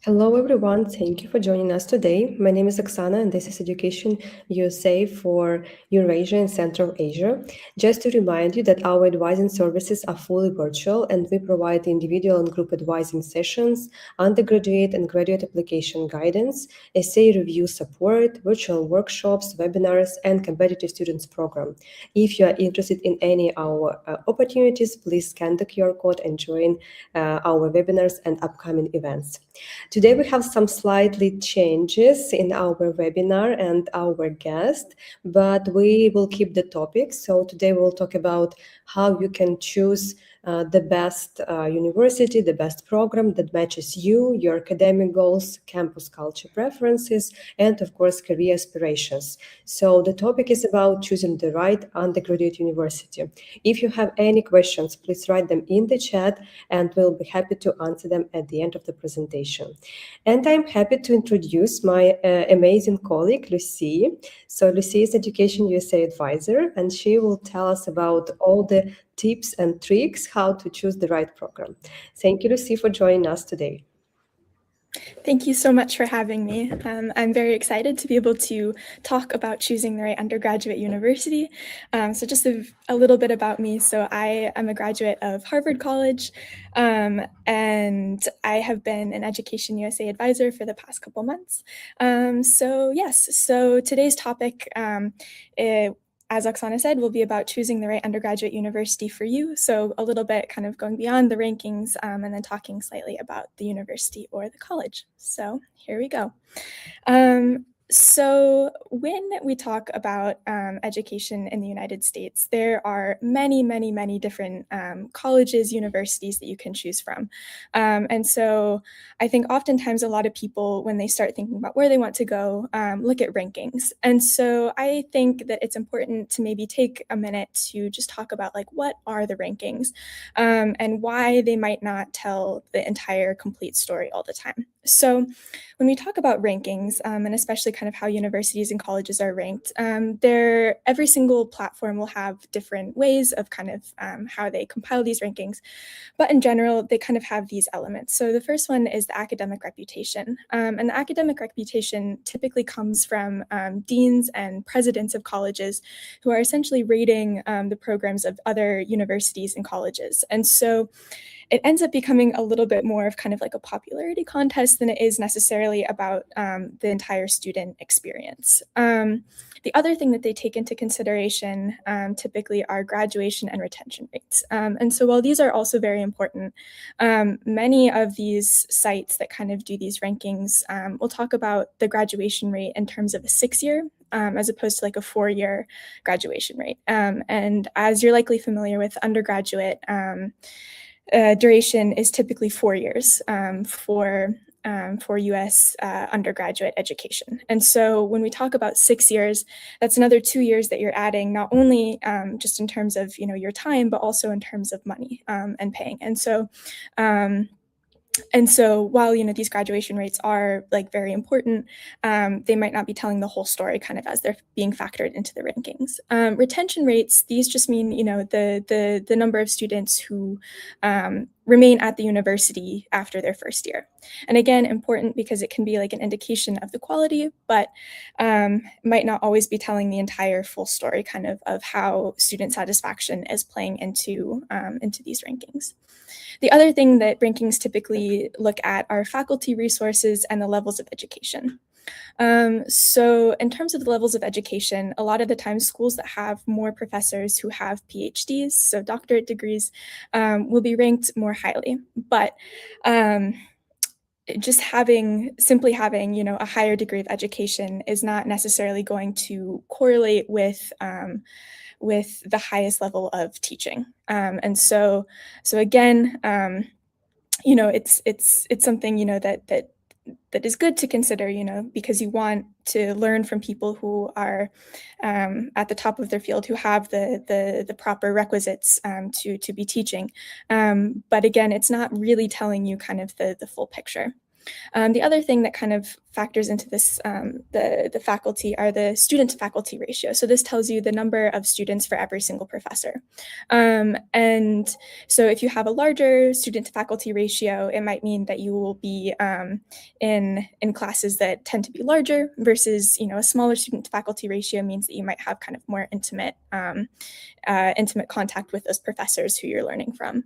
Hello, everyone. Thank you for joining us today. My name is Oksana, and this is Education USA for Eurasia and Central Asia. Just to remind you that our advising services are fully virtual, and we provide individual and group advising sessions, undergraduate and graduate application guidance, essay review support, virtual workshops, webinars, and competitive students program. If you are interested in any of our opportunities, please scan the QR code and join our webinars and upcoming events. Today we have some slightly changes in our webinar and our guest, but we will keep the topic. So today we'll talk about how you can choose the best university, the best program that matches you, your academic goals, campus culture preferences, and of course, career aspirations. So the topic is about choosing the right undergraduate university. If you have any questions, please write them in the chat and we'll be happy to answer them at the end of the presentation. And I'm happy to introduce my amazing colleague, Lucy. So Lucy is Education USA advisor, and she will tell us about all the tips and tricks how to choose the right program. Thank you, Lucy, for joining us today. Thank you so much for having me. I'm very excited to be able to talk about choosing the right undergraduate university. So just a little bit about me. So I am a graduate of Harvard College, and I have been an Education USA advisor for the past couple months. So today's topic, as Oksana said, will be about choosing the right undergraduate university for you. So a little bit kind of going beyond the rankings and then talking slightly about the university or the college. So here we go. So when we talk about education in the United States, there are many, many, many different colleges, universities that you can choose from. And so I think oftentimes a lot of people, when they start thinking about where they want to go, look at rankings. And so I think that it's important to maybe take a minute to just talk about like, what are the rankings and why they might not tell the entire complete story all the time. So when we talk about rankings, and especially kind of how universities and colleges are ranked, every single platform will have different ways of kind of how they compile these rankings. But in general, they kind of have these elements. So the first one is the academic reputation. And the academic reputation typically comes from deans and presidents of colleges who are essentially rating the programs of other universities and colleges. And so it ends up becoming a little bit more of kind of like a popularity contest than it is necessarily about the entire student experience. The other thing that they take into consideration typically are graduation and retention rates. And so while these are also very important, many of these sites that kind of do these rankings will talk about the graduation rate in terms of a 6-year as opposed to like a 4-year graduation rate. And as you're likely familiar with, undergraduate duration is typically 4 years for U.S. Undergraduate education. And so when we talk about 6 years, that's another 2 years that you're adding, not only just in terms of your time, but also in terms of money and paying. And so while these graduation rates are like very important, they might not be telling the whole story kind of as they're being factored into the rankings. Retention rates, these just mean the number of students who remain at the university after their first year. And again, important because it can be like an indication of the quality, but might not always be telling the entire full story kind of how student satisfaction is playing into these rankings. The other thing that rankings typically look at are faculty resources and the levels of education. So in terms of the levels of education, a lot of the time schools that have more professors who have PhDs, so doctorate degrees, will be ranked more highly. But just simply having a higher degree of education is not necessarily going to correlate with the highest level of teaching. And so again, it's something that is good to consider, because you want to learn from people who are at the top of their field, who have the proper requisites to be teaching. But again, it's not really telling you kind of the full picture. The other thing that kind of factors into this, the faculty, are the student to faculty ratio. So this tells you the number of students for every single professor. And so if you have a larger student to faculty ratio, it might mean that you will be in classes that tend to be larger versus, a smaller student to faculty ratio means that you might have kind of more intimate contact with those professors who you're learning from.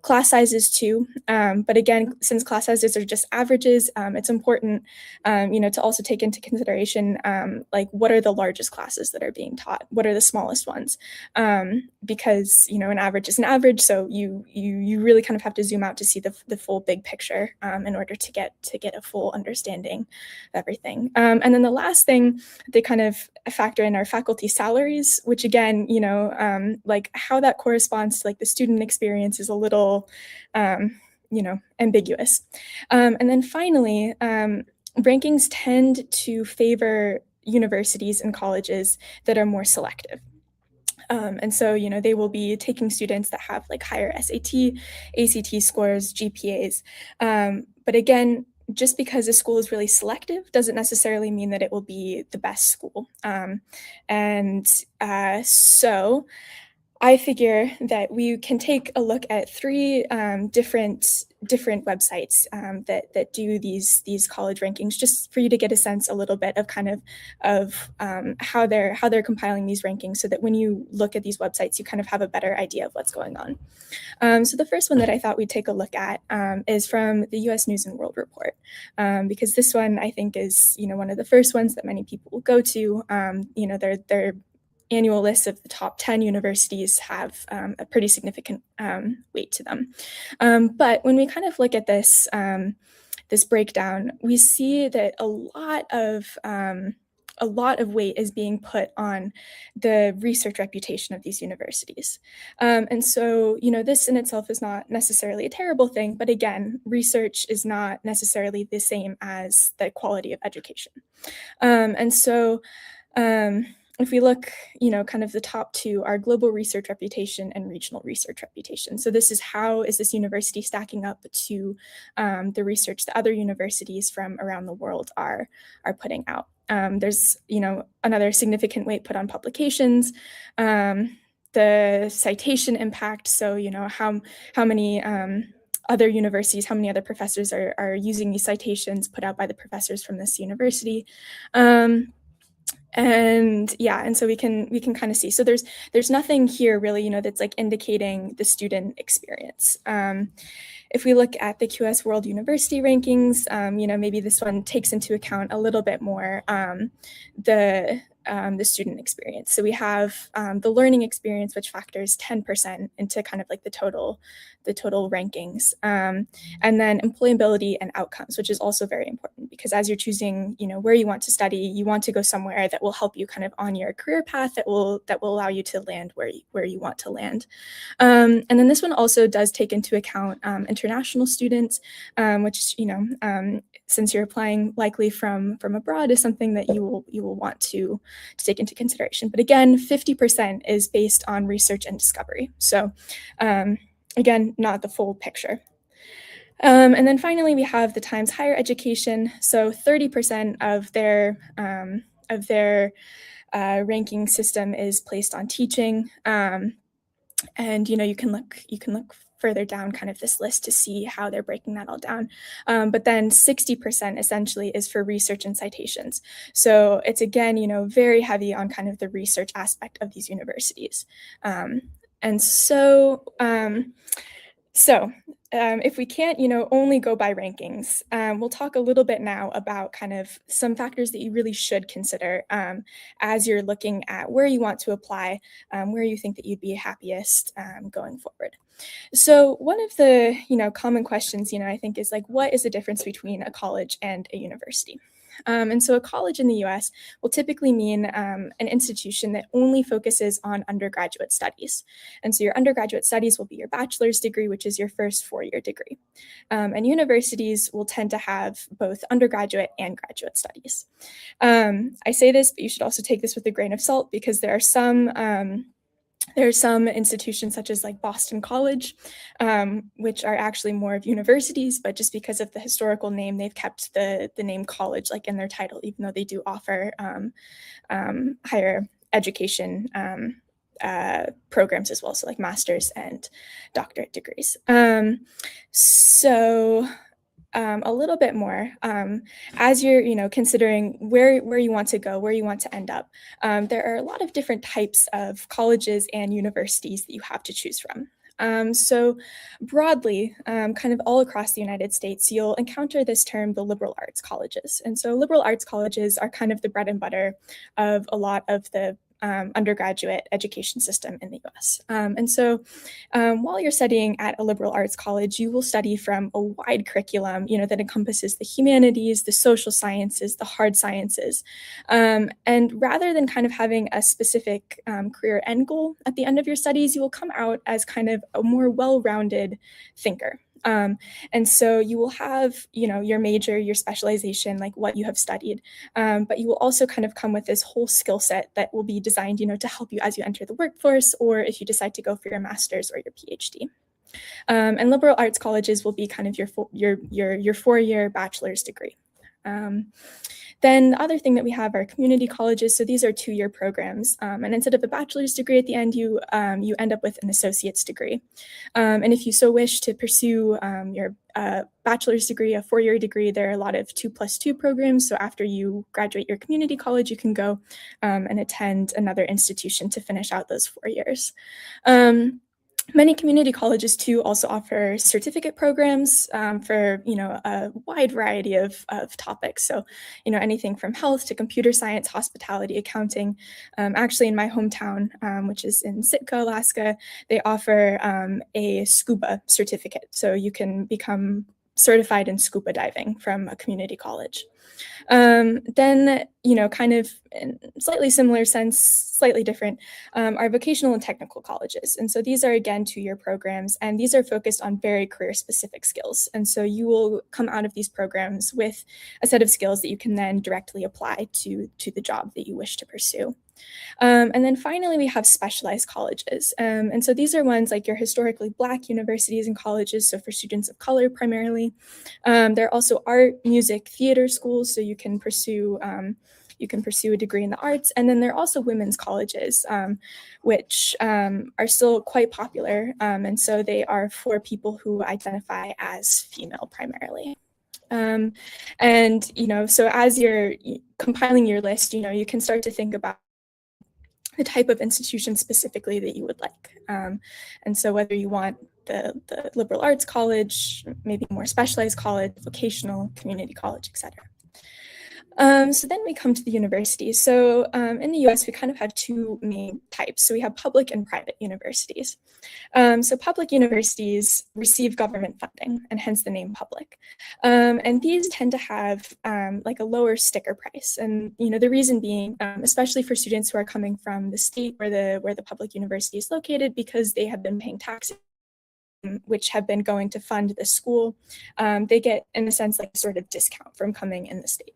Class sizes too, but again, since class sizes are just averages, it's important, to also take into consideration like what are the largest classes that are being taught, what are the smallest ones, because an average is an average, so you really kind of have to zoom out to see the full big picture in order to get a full understanding of everything. And then the last thing they kind of factor in are faculty salaries, which again, like how that corresponds to like the student experience is a little, ambiguous. And then finally, rankings tend to favor universities and colleges that are more selective. And so, they will be taking students that have like higher SAT, ACT scores, GPAs. But again, just because a school is really selective doesn't necessarily mean that it will be the best school. So I figure that we can take a look at three different websites that do these college rankings, just for you to get a sense a little bit of kind of how they're compiling these rankings, so that when you look at these websites, you kind of have a better idea of what's going on. So the first one that I thought we'd take a look at is from the U.S. News and World Report, because this one I think is one of the first ones that many people will go to. Their annual list of the top 10 universities have a pretty significant weight to them. But when we kind of look at this breakdown, we see that a lot of weight is being put on the research reputation of these universities. And so, this in itself is not necessarily a terrible thing, but again, research is not necessarily the same as the quality of education. And so, if we look, kind of the top two are global research reputation and regional research reputation. So this is how is this university stacking up to the research that other universities from around the world are putting out. There's, another significant weight put on publications, the citation impact. So, how many other universities, how many other professors are using these citations put out by the professors from this university. And so we can kind of see. So there's nothing here really, that's like indicating the student experience. If we look at the QS World University rankings, maybe this one takes into account a little bit more the student experience. So we have the learning experience, which factors 10% into kind of like the total rankings, and then employability and outcomes, which is also very important, because as you're choosing, where you want to study, you want to go somewhere that will help you kind of on your career path, that will allow you to land where you want to land. And then this one also does take into account international students, which since you're applying likely from abroad, is something that you will want to take into consideration. But again, 50% is based on research and discovery. So again, not the full picture. And then finally, we have the Times Higher Education. So 30% of their ranking system is placed on teaching. And you can look further down kind of this list to see how they're breaking that all down. But then 60% essentially is for research and citations. So it's again, very heavy on kind of the research aspect of these universities. And so if we can't, only go by rankings, we'll talk a little bit now about kind of some factors that you really should consider as you're looking at where you want to apply, where you think that you'd be happiest going forward. So one of the, common questions, I think is like, what is the difference between a college and a university? And so a college in the US will typically mean an institution that only focuses on undergraduate studies. And so your undergraduate studies will be your bachelor's degree, which is your first 4-year degree. And universities will tend to have both undergraduate and graduate studies. I say this, but you should also take this with a grain of salt, because there are some There are some institutions such as like Boston College, which are actually more of universities, but just because of the historical name, they've kept the name college like in their title, even though they do offer higher education programs as well, so like master's and doctorate degrees. So a little bit more as you're considering where you want to go, where you want to end up. There are a lot of different types of colleges and universities that you have to choose from. So broadly, kind of all across the United States, you'll encounter this term, the liberal arts colleges. And so liberal arts colleges are kind of the bread and butter of a lot of the undergraduate education system in the US. And so while you're studying at a liberal arts college, you will study from a wide curriculum, that encompasses the humanities, the social sciences, the hard sciences. And rather than kind of having a specific career end goal at the end of your studies, you will come out as kind of a more well-rounded thinker. And so you will have, your major, your specialization, like what you have studied, but you will also kind of come with this whole skill set that will be designed, to help you as you enter the workforce, or if you decide to go for your master's or your PhD. And liberal arts colleges will be kind of your 4-year bachelor's degree. Then the other thing that we have are community colleges. So these are 2-year programs. And instead of a bachelor's degree at the end, you end up with an associate's degree. And if you so wish to pursue your bachelor's degree, a 4-year degree, there are a lot of 2+2 programs. So after you graduate your community college, you can go and attend another institution to finish out those 4 years. Many community colleges too also offer certificate programs for a wide variety of topics. So anything from health to computer science, hospitality, accounting. Actually, in my hometown, which is in Sitka, Alaska, they offer a scuba certificate. So you can become certified in scuba diving from a community college. Then, kind of in slightly similar sense, slightly different, are vocational and technical colleges. And so these are, again, 2-year programs, and these are focused on very career-specific skills. And so you will come out of these programs with a set of skills that you can then directly apply to the job that you wish to pursue. And then finally, we have specialized colleges. And so these are ones like your historically Black universities and colleges, so for students of color primarily. There are also art, music, theater schools, so you can pursue a degree in the arts. And then there are also women's colleges, which are still quite popular. And so they are for people who identify as female primarily. And, so as you're compiling your list, you can start to think about the type of institution specifically that you would like. And so whether you want the liberal arts college, maybe more specialized college, vocational, community college, etc. So then we come to the universities. So in the US, we kind of have 2 main types. So we have public and private universities. So public universities receive government funding, and hence the name public. And these tend to have like a lower sticker price. And the reason being, especially for students who are coming from the state where the public university is located, because they have been paying taxes which have been going to fund the school, they get, in a sense, like a sort of discount from coming in the state.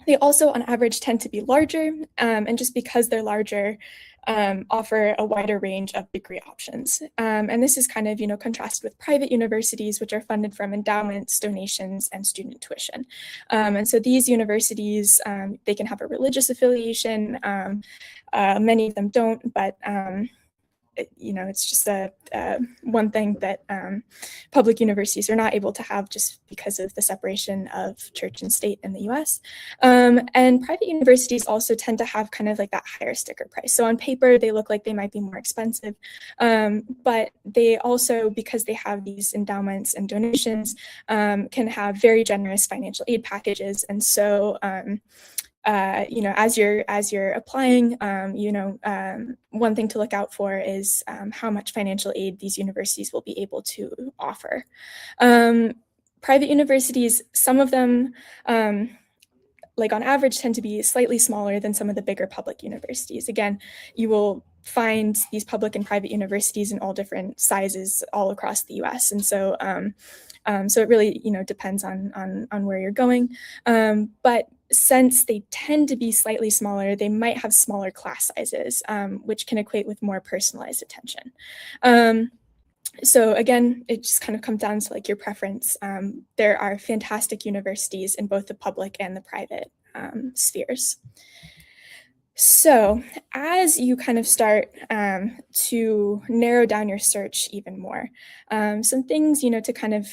They also, on average, tend to be larger, and just because they're larger, offer a wider range of degree options. And this is kind of, contrasted with private universities, which are funded from endowments, donations, and student tuition. And so these universities, they can have a religious affiliation. Many of them don't, but it's just one thing that public universities are not able to have just because of the separation of church and state in the US. And private universities also tend to have kind of like that higher sticker price. So on paper, they look like they might be more expensive, but they also, because they have these endowments and donations, can have very generous financial aid packages. And so as you're applying, one thing to look out for is how much financial aid these universities will be able to offer. Private universities, some of them, like on average, tend to be slightly smaller than some of the bigger public universities. Again, you will find these public and private universities in all different sizes all across the U.S. And so so it really, depends on where you're going. But since they tend to be slightly smaller, they might have smaller class sizes, which can equate with more personalized attention. So again, it just kind of comes down to like your preference. There are fantastic universities in both the public and the private spheres. So as you kind of start to narrow down your search even more, some things, to kind of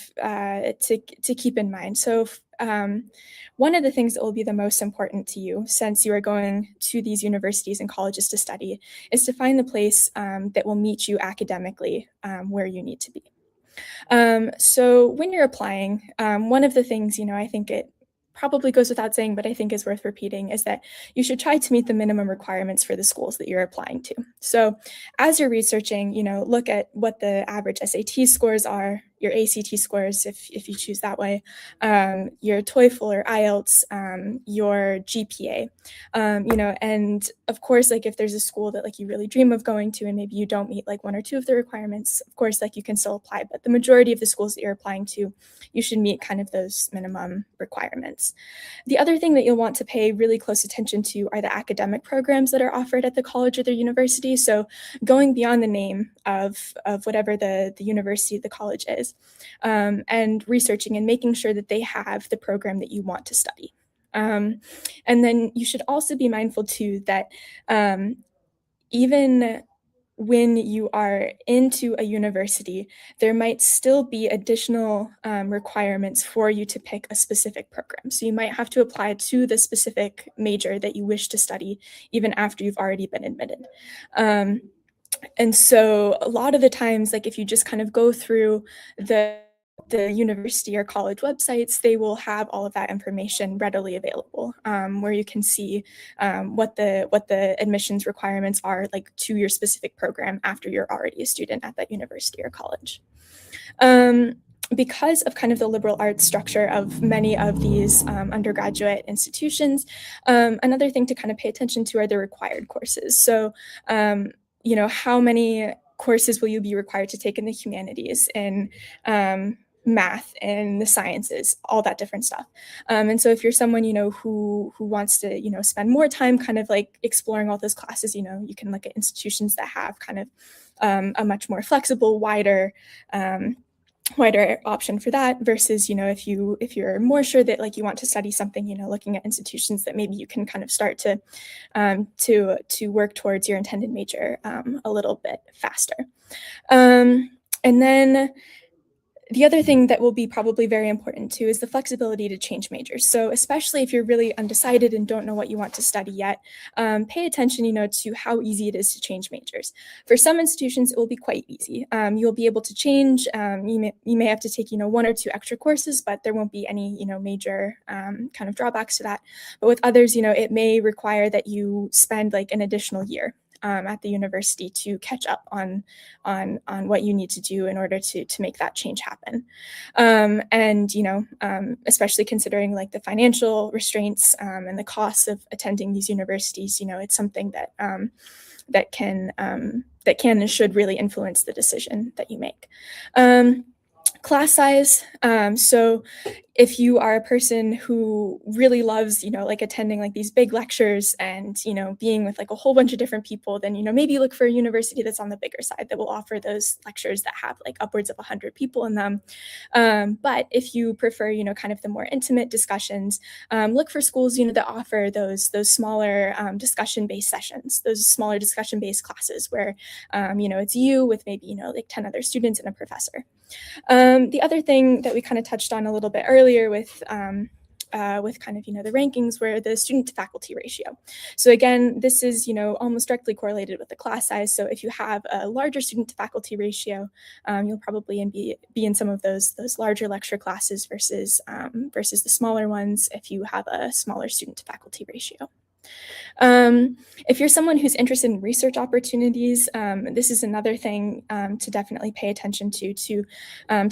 to keep in mind. So one of the things that will be the most important to you, since you are going to these universities and colleges to study, is to find the place that will meet you academically where you need to be. So when you're applying, one of the things, I think it probably goes without saying, but I think is worth repeating, is that you should try to meet the minimum requirements for the schools that you're applying to. So as you're researching, look at what the average SAT scores are, your ACT scores, if you choose that way, your TOEFL or IELTS, your GPA, and of course, like if there's a school that like you really dream of going to and maybe you don't meet like one or two of the requirements, of course, like you can still apply, but the majority of the schools that you're applying to, you should meet kind of those minimum requirements. The other thing that you'll want to pay really close attention to are the academic programs that are offered at the college or the university. So going beyond the name of whatever the university, the college is, and researching and making sure that they have the program that you want to study. And then you should also be mindful too that even when you are into a university, there might still be additional requirements for you to pick a specific program. So you might have to apply to the specific major that you wish to study even after you've already been admitted. And so a lot of the times, like if you just kind of go through the university or college websites, they will have all of that information readily available, where you can see what the admissions requirements are like to your specific program after you're already a student at that university or college. Because of kind of the liberal arts structure of many of these undergraduate institutions, another thing to kind of pay attention to are the required courses. So, how many courses will you be required to take in the humanities, in math, and the sciences, all that different stuff. And so if you're someone, who wants to, spend more time kind of like exploring all those classes, you can look at institutions that have kind of a much more flexible, wider option for that versus, if you're more sure that like you want to study something, looking at institutions that maybe you can kind of start to work towards your intended major a little bit faster. And then the other thing that will be probably very important too is the flexibility to change majors. So especially if you're really undecided and don't know what you want to study yet, pay attention, to how easy it is to change majors. For some institutions, it will be quite easy. You'll be able to change. You may have to take, one or two extra courses, but there won't be any, major kind of drawbacks to that. But with others, it may require that you spend like an additional year at the university to catch up on what you need to do in order to make that change happen. And especially considering like the financial restraints and the costs of attending these universities, it's something that can and should really influence the decision that you make. Class size. So if you are a person who really loves, like attending like these big lectures and, being with like a whole bunch of different people, then, maybe look for a university that's on the bigger side that will offer those lectures that have like upwards of 100 people in them. But if you prefer, kind of the more intimate discussions, look for schools, that offer those smaller discussion-based sessions, those smaller discussion-based classes where, it's you with maybe, like 10 other students and a professor. The other thing that we kind of touched on a little bit earlier with kind of, the rankings were the student to faculty ratio. So again, this is, almost directly correlated with the class size. So if you have a larger student to faculty ratio, you'll probably be in some of those larger lecture classes versus the smaller ones if you have a smaller student to faculty ratio. If you're someone who's interested in research opportunities, this is another thing to definitely pay attention to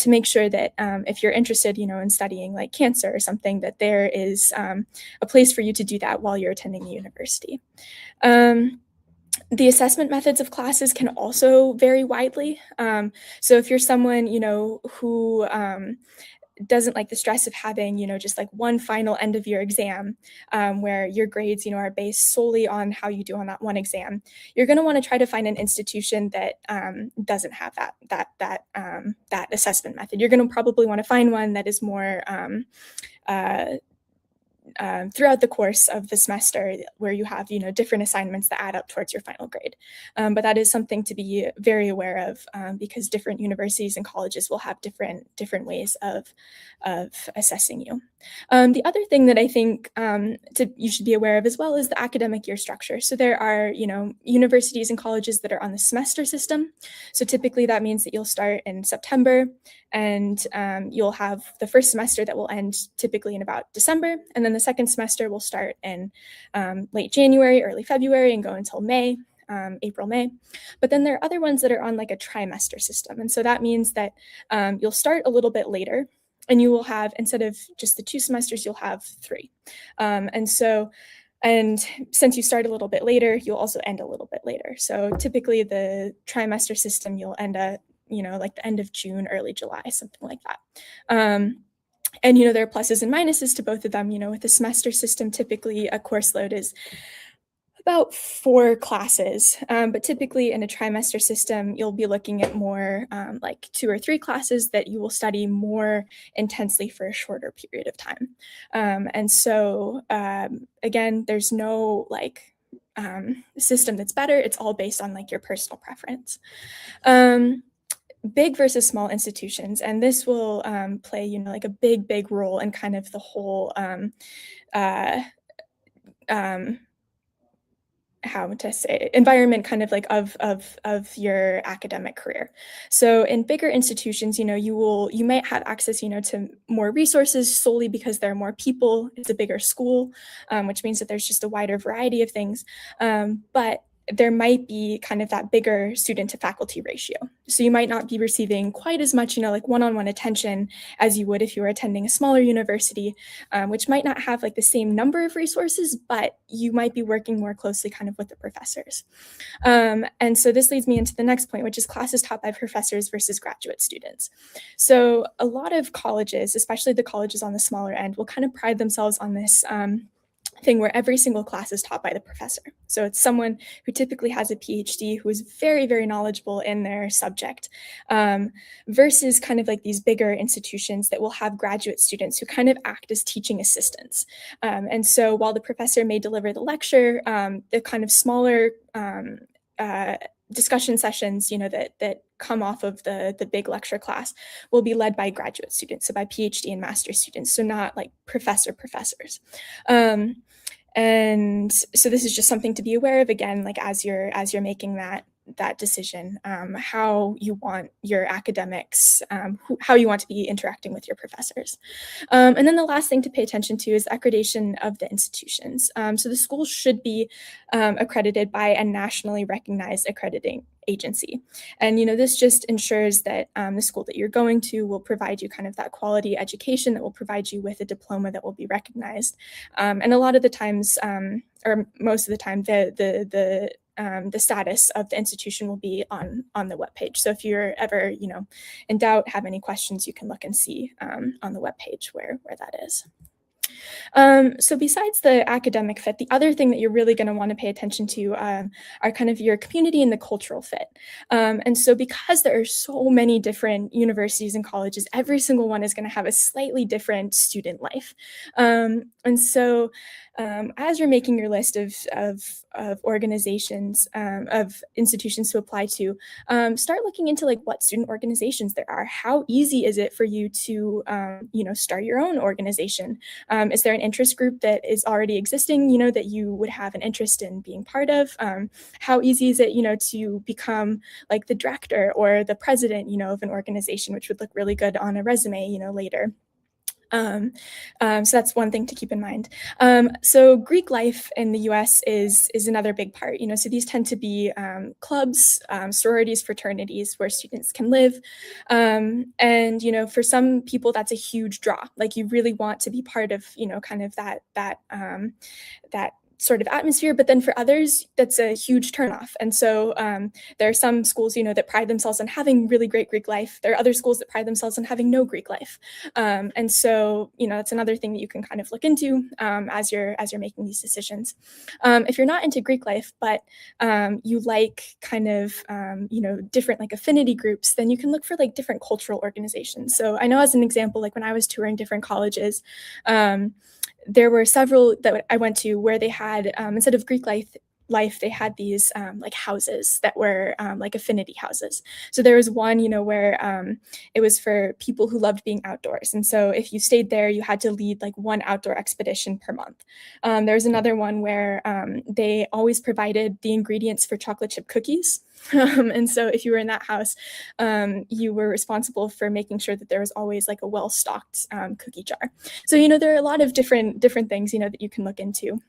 make sure that if you're interested, in studying like cancer or something, that there is a place for you to do that while you're attending the university. The assessment methods of classes can also vary widely. So if you're someone, who doesn't like the stress of having, just like one final end of year exam, where your grades, are based solely on how you do on that one exam, you're going to want to try to find an institution that doesn't have that assessment method. You're going to probably want to find one that is more uh, throughout the course of the semester, where you have different assignments that add up towards your final grade. But that is something to be very aware of, because different universities and colleges will have different ways of assessing you. The other thing that I think you should be aware of as well is the academic year structure. So there are universities and colleges that are on the semester system. So typically that means that you'll start in September, and you'll have the first semester that will end typically in about December, and then the second semester will start in late January, early February, and go until May, April, May. But then there are other ones that are on like a trimester system, and so that means that you'll start a little bit later, and you will have, instead of just the 2 semesters, you'll have 3. And since you start a little bit later, you'll also end a little bit later. So typically the trimester system, you'll end at like the end of June, early July, something like that. And there are pluses and minuses to both of them. With the semester system, typically a course load is about 4 classes, but typically in a trimester system, you'll be looking at more like 2 or 3 classes that you will study more intensely for a shorter period of time. And so again, there's no system that's better. It's all based on like your personal preference. Big versus small institutions, and this will play like a big role in kind of the whole uh, how to say environment kind of like of your academic career. So in bigger institutions, you might have access to more resources solely because there are more people. It's a bigger school, which means that there's just a wider variety of things, but there might be kind of that bigger student to faculty ratio. So you might not be receiving quite as much, like one-on-one attention as you would if you were attending a smaller university, which might not have like the same number of resources, but you might be working more closely kind of with the professors. And so this leads me into the next point, which is classes taught by professors versus graduate students. So a lot of colleges, especially the colleges on the smaller end, will kind of pride themselves on this thing where every single class is taught by the professor. So it's someone who typically has a PhD who is very, very knowledgeable in their subject, versus kind of like these bigger institutions that will have graduate students who kind of act as teaching assistants. And so while the professor may deliver the lecture, the kind of smaller discussion sessions, that come off of the big lecture class will be led by graduate students, so by PhD and master's students, so not like professors. And so this is just something to be aware of, again, like as you're making that decision, how you want your academics, how you want to be interacting with your professors. And then the last thing to pay attention to is accreditation of the institutions. So the school should be accredited by a nationally recognized accrediting agency. And this just ensures that the school that you're going to will provide you kind of that quality education, that will provide you with a diploma that will be recognized. And a lot of the times, or most of the time, the status of the institution will be on the webpage. So if you're ever in doubt, have any questions, you can look and see on the webpage where that is. So besides the academic fit, the other thing that you're really going to want to pay attention to are kind of your community and the cultural fit. And so because there are so many different universities and colleges, every single one is going to have a slightly different student life. And so as you're making your list of organizations, of institutions to apply to, start looking into like what student organizations there are. How easy is it for you to, start your own organization? Is there an interest group that is already existing, that you would have an interest in being part of? How easy is it, to become like the director or the president, of an organization, which would look really good on a resume, later? So that's one thing to keep in mind. So Greek life in the US is another big part. So these tend to be clubs, sororities, fraternities where students can live. And for some people that's a huge draw. Like you really want to be part of kind of that sort of atmosphere, but then for others, that's a huge turnoff. And so there are some schools, that pride themselves on having really great Greek life. There are other schools that pride themselves on having no Greek life. And so, that's another thing that you can kind of look into as you're making these decisions. If you're not into Greek life, but you like kind of, different like affinity groups, then you can look for like different cultural organizations. So I know, as an example, like when I was touring different colleges, there were several that I went to where they had, instead of Greek life, they had these like houses that were like affinity houses. So there was one, where it was for people who loved being outdoors. And so if you stayed there, you had to lead like one outdoor expedition per month. There was another one where they always provided the ingredients for chocolate chip cookies. And so if you were in that house, you were responsible for making sure that there was always like a well-stocked cookie jar. So, there are a lot of different things, that you can look into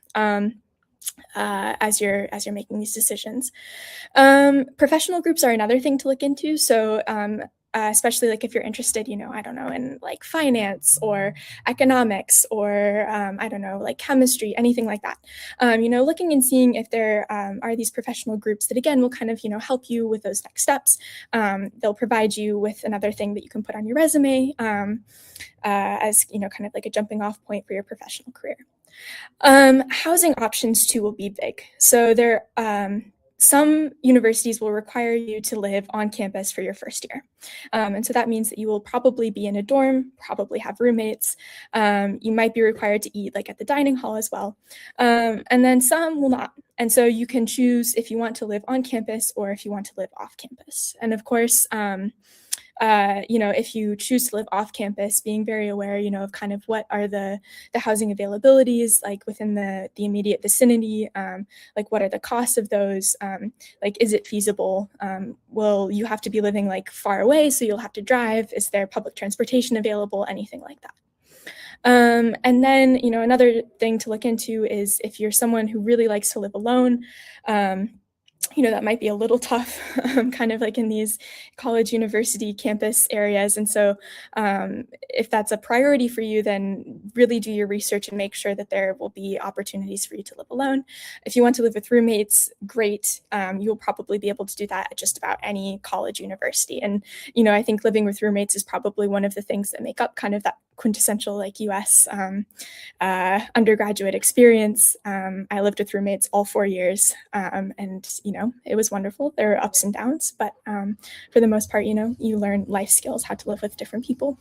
as you're making these decisions. Professional groups are another thing to look into. So especially like if you're interested, I don't know, in like finance or economics or I don't know, like chemistry, anything like that. Looking and seeing if there are these professional groups that, again, will kind of, help you with those next steps. They'll provide you with another thing that you can put on your resume as, kind of like a jumping off point for your professional career. Housing options too will be big. So some universities will require you to live on campus for your first year. And so that means that you will probably be in a dorm, probably have roommates. You might be required to eat like at the dining hall as well. And then some will not. And so you can choose if you want to live on campus or if you want to live off campus. And of course, if you choose to live off campus, being very aware, of kind of what are the housing availabilities like within the immediate vicinity, like what are the costs of those, like is it feasible? Will you have to be living like far away, so you'll have to drive? Is there public transportation available? Anything like that. And then, another thing to look into is if you're someone who really likes to live alone. That might be a little tough, kind of like in these college, university, campus areas. And so if that's a priority for you, then really do your research and make sure that there will be opportunities for you to live alone. If you want to live with roommates, great. You'll probably be able to do that at just about any college, university. And, I think living with roommates is probably one of the things that make up kind of that quintessential like US undergraduate experience. I lived with roommates all 4 years, and it was wonderful. There are ups and downs, but for the most part, you learn life skills, how to live with different people.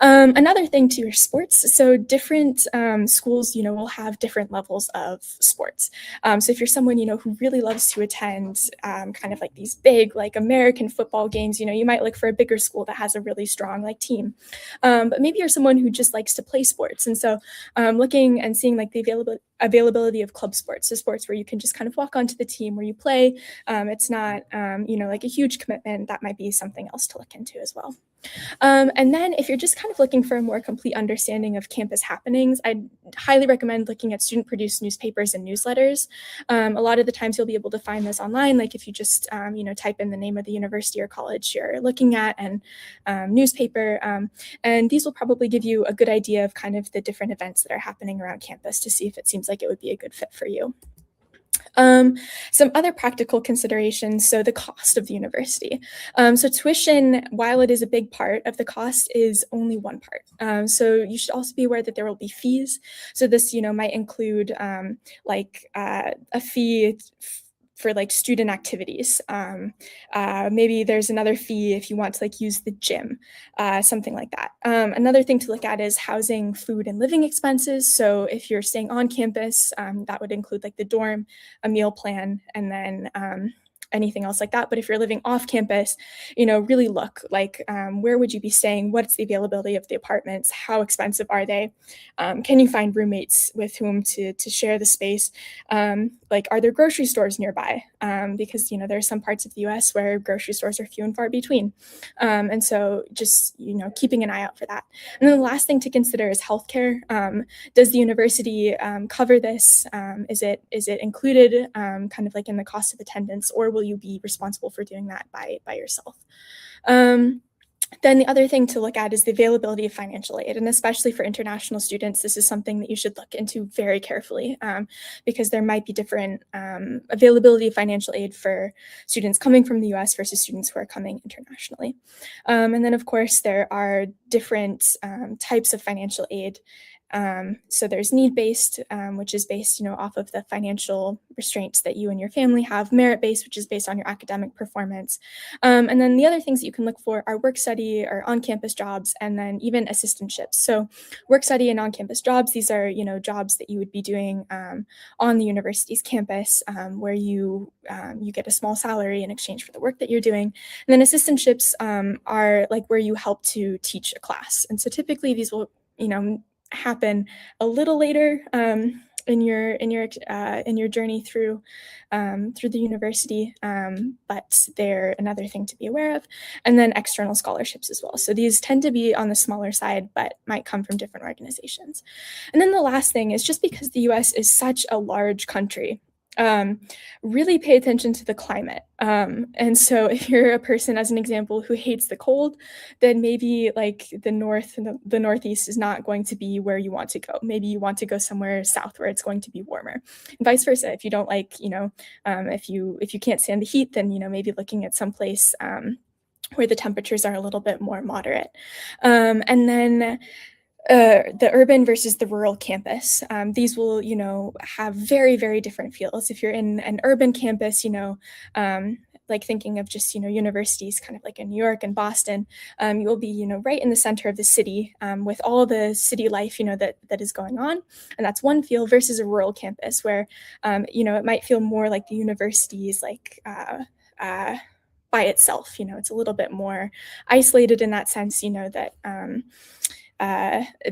Another thing to your sports. So different schools, will have different levels of sports. So if you're someone, who really loves to attend kind of like these big like American football games, you might look for a bigger school that has a really strong like team. But maybe you're someone who just likes to play sports. And so looking and seeing like the availability of club sports, so sports where you can just kind of walk onto the team where you play. It's not, like a huge commitment. That might be something else to look into as well. And then if you're just kind of looking for a more complete understanding of campus happenings, I'd highly recommend looking at student-produced newspapers and newsletters. A lot of the times you'll be able to find this online, like if you just, type in the name of the university or college you're looking at and newspaper. And these will probably give you a good idea of kind of the different events that are happening around campus to see if it seems like it would be a good fit for you. Some other practical considerations, so the cost of the university. So tuition, while it is a big part of the cost, is only one part. So you should also be aware that there will be fees. So this, might include a fee for like student activities. Maybe there's another fee if you want to like use the gym, something like that. Another thing to look at is housing, food, and living expenses. So if you're staying on campus, that would include like the dorm, a meal plan, and then anything else like that. But if you're living off campus, really look like where would you be staying? What's the availability of the apartments? How expensive are they? Can you find roommates with whom to share the space? Like, are there grocery stores nearby? Because, there are some parts of the US where grocery stores are few and far between. And so just, keeping an eye out for that. And then the last thing to consider is healthcare. Does the university cover this? Is it included kind of like in the cost of attendance, or will you be responsible for doing that by yourself? Then the other thing to look at is the availability of financial aid. And especially for international students, this is something that you should look into very carefully, because there might be different availability of financial aid for students coming from the US versus students who are coming internationally. And then, of course, there are different types of financial aid. So there's need-based, which is based, off of the financial restraints that you and your family have. Merit-based, which is based on your academic performance. And then the other things that you can look for are work study or on-campus jobs, and then even assistantships. So work study and on-campus jobs, these are, jobs that you would be doing on the university's campus, where you get a small salary in exchange for the work that you're doing. And then assistantships are like where you help to teach a class. And so typically these will, happen a little later in your journey through the university, but they're another thing to be aware of. And then external scholarships as well. So these tend to be on the smaller side, but might come from different organizations. And then the last thing is, just because the US is such a large country, really pay attention to the climate. And so if you're a person, as an example, who hates the cold, then maybe like the north and the northeast is not going to be where you want to go. Maybe you want to go somewhere south where it's going to be warmer, and vice versa. If you don't like, if you can't stand the heat, then maybe looking at some place where the temperatures are a little bit more moderate. And then the urban versus the rural campus. These will, have very, very different feels. If you're in an urban campus, like thinking of just, universities kind of like in New York and Boston, you will be, right in the center of the city, with all the city life, that is going on. And that's one feel, versus a rural campus where, it might feel more like the university is like, by itself. It's a little bit more isolated in that sense,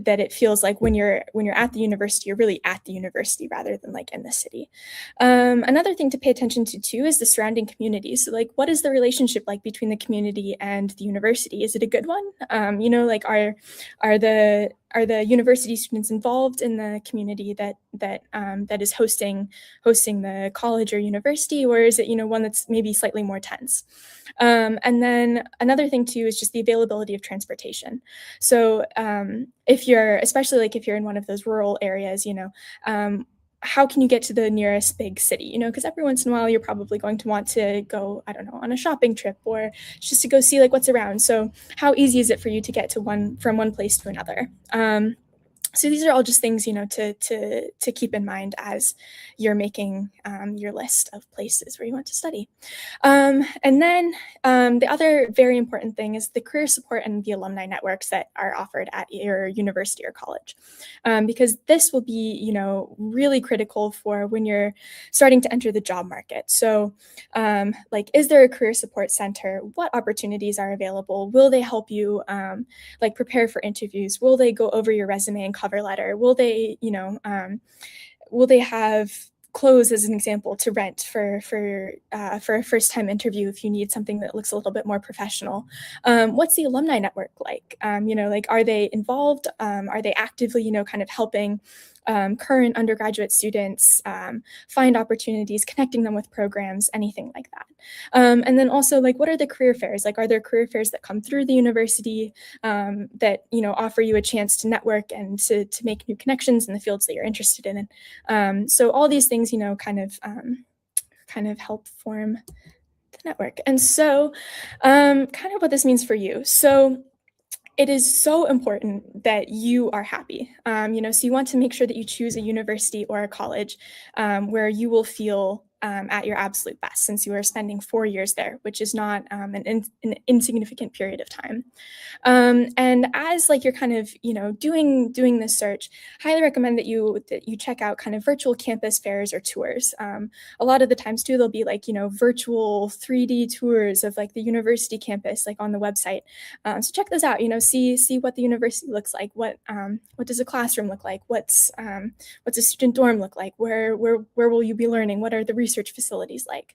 that it feels like when you're at the university, you're really at the university rather than like in the city. Another thing to pay attention to too is the surrounding community. So like, what is the relationship like between the community and the university? Is it a good one? Like are the university students involved in the community that is hosting the college or university, or is it one that's maybe slightly more tense? And then another thing too is just the availability of transportation. So if you're in one of those rural areas, how can you get to the nearest big city? Because every once in a while you're probably going to want to go, I don't know, on a shopping trip, or just to go see like what's around. So how easy is it for you to get from one place to another? So these are all just things, to keep in mind as you're making your list of places where you want to study. And then the other very important thing is the career support and the alumni networks that are offered at your university or college, because this will be, really critical for when you're starting to enter the job market. So like, is there a career support center? What opportunities are available? Will they help you like prepare for interviews? Will they go over your resume and cover letter? Will they, will they have clothes, as an example, to rent for a first time interview if you need something that looks a little bit more professional? What's the alumni network like? Like, are they involved? Are they actively, kind of helping current undergraduate students find opportunities, connecting them with programs, anything like that? And then also, like, what are the career fairs? Like, are there career fairs that come through the university that, offer you a chance to network and to make new connections in the fields that you're interested in? So all these things, kind of help form the network. And so kind of what this means for you. So it is so important that you are happy. So you want to make sure that you choose a university or a college where you will feel at your absolute best, since you are spending 4 years there, which is not an insignificant period of time. And as like you're kind of doing this search, highly recommend that you check out kind of virtual campus fairs or tours. A lot of the times too, there'll be like virtual 3D tours of like the university campus, like on the website. So check those out. See what the university looks like. What does a classroom look like? What's a student dorm look like? Where will you be learning? What are the research facilities like?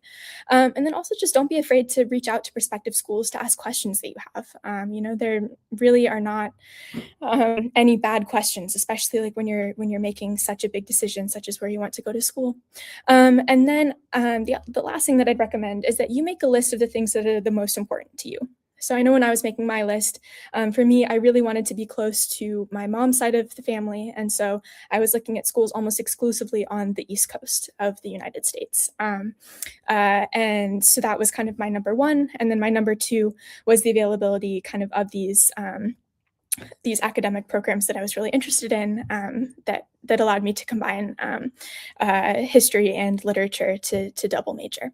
And then also just don't be afraid to reach out to prospective schools to ask questions that you have. There really are not any bad questions, especially like when you're making such a big decision, such as where you want to go to school. And then the last thing that I'd recommend is that you make a list of the things that are the most important to you. So I know when I was making my list, for me, I really wanted to be close to my mom's side of the family. And so I was looking at schools almost exclusively on the East Coast of the United States. And so that was kind of my number one. And then my number two was the availability kind of these academic programs that I was really interested in, that allowed me to combine history and literature to double major.